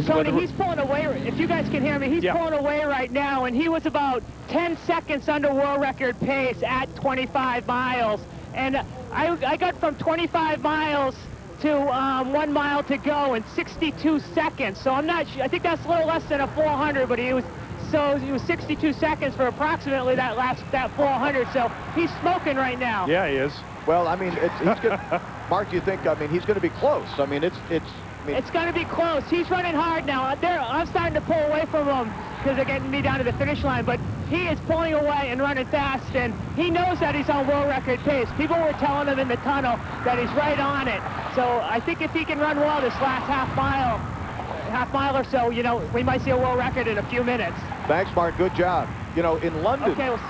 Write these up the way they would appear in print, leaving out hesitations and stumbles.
Tony, he's pulling away. If you guys can hear me, he's pulling away right now, and he was about 10 seconds under world record pace at 25 miles. And I got from 25 miles to 1 mile to go in 62 seconds. So I'm not sure. I think that's a little less than a 400, but he was 62 seconds for approximately that 400. So he's smoking right now. Yeah, he is. Well, I mean, he's gonna, Mark, do you think? I mean, he's going to be close. I mean, it's going to be close. He's running hard now. I'm starting to pull away from him because they're getting me down to the finish line. But he is pulling away and running fast, and he knows that he's on world record pace. People were telling him in the tunnel that he's right on it. So I think if he can run well this last half mile or so, you know, we might see a world record in a few minutes. Thanks, Mark. Good job. You know, in London. Okay, well,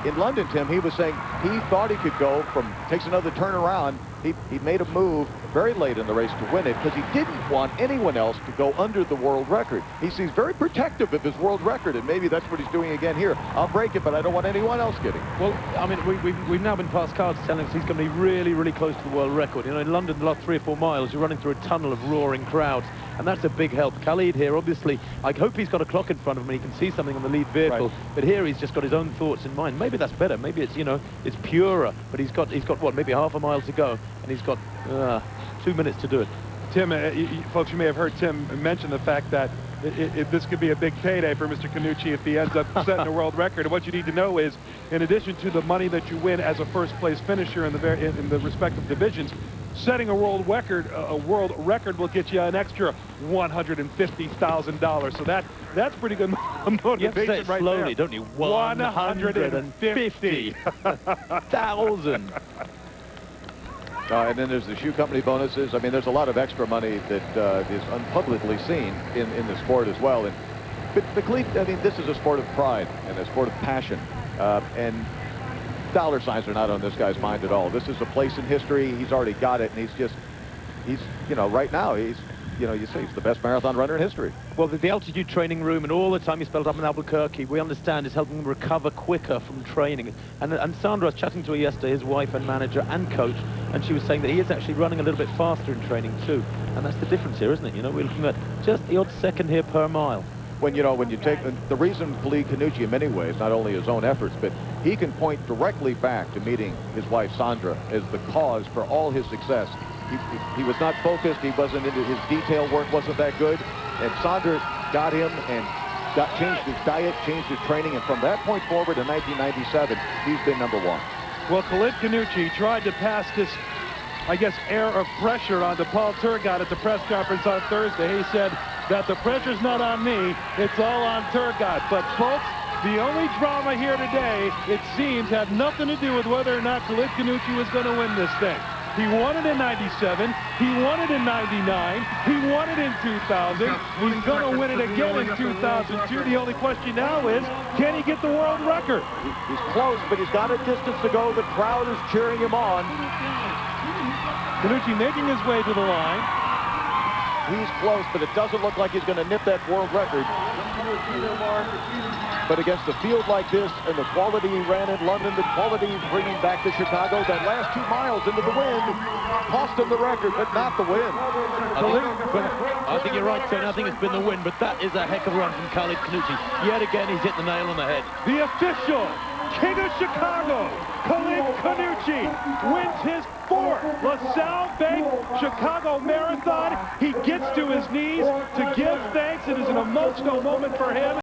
in London, Tim, he was saying he thought he could go from, takes another turn around. He made a move very late in the race to win it because he didn't want anyone else to go under the world record. He's very protective of his world record, and maybe that's what he's doing again here. I'll break it, but I don't want anyone else getting it. Well, I mean, we've now been past cards telling us he's going to be really, really close to the world record. You know, in London, the last 3 or 4 miles, you're running through a tunnel of roaring crowds, and that's a big help. Khalid here, obviously, I hope he's got a clock in front of him and he can see something on the lead vehicle, right. But here he's just got his own thoughts in mind. Maybe that's better. Maybe it's, you know, it's purer, but he's got what, maybe half a mile to go, and he's got 2 minutes to do it. Tim, folks, you may have heard Tim mention the fact that this could be a big payday for Mr. Khannouchi if he ends up setting a world record. And what you need to know is, in addition to the money that you win as a first-place finisher in the respective divisions, setting a world record will get you an extra $150,000. So that's pretty good motivation. You have to say it right slowly, there. don't you? 150,000. And then there's the shoe company bonuses. I mean, there's a lot of extra money that is unpublicly seen in the sport as well. But Khalid, I mean, this is a sport of pride and a sport of passion. And dollar signs are not on this guy's mind at all. This is a place in history. He's already got it, and he's, you know, right now, you say he's the best marathon runner in history. Well, the altitude training room and all the time he spent up in Albuquerque, we understand is helping him recover quicker from training. And Sandra, I was chatting to her yesterday, his wife and manager and coach, and she was saying that he is actually running a little bit faster in training too. And that's the difference here, isn't it? You know, we're looking at just the odd second here per mile. When you take the reason Khalid Khannouchi, in many ways, not only his own efforts, but he can point directly back to meeting his wife Sandra as the cause for all his success. He was not focused. He wasn't into his detail work. Wasn't that good. And Sandra got him and changed his diet, changed his training, and from that point forward in 1997, he's been #1. Well, Khalid Khannouchi tried to pass this, I guess, air of pressure onto Paul Turgot at the press conference on Thursday. He said that the pressure's not on me, it's all on Turgot. But folks, the only drama here today, it seems, had nothing to do with whether or not Khalid Khannouchi was going to win this thing. He won it in 97, he won it in 99, he won it in 2000, he's going to win it again in 2002. The only question now is, can he get the world record? He's close, but he's got a distance to go. The crowd is cheering him on. Khannouchi making his way to the line. He's close, but it doesn't look like he's going to nip that world record. But against a field like this and the quality he ran in London, the quality he's bringing back to Chicago, that last 2 miles into the wind cost him the record, but not the win. I think you're right, Tony. I think it's been the win, but that is a heck of a run from Khalid Khannouchi. Yet again, he's hit the nail on the head. The official King of Chicago, Khalid Khannouchi, wins his 4th LaSalle Bank Chicago Marathon. He gets to his knees to give thanks. It is an emotional moment for him.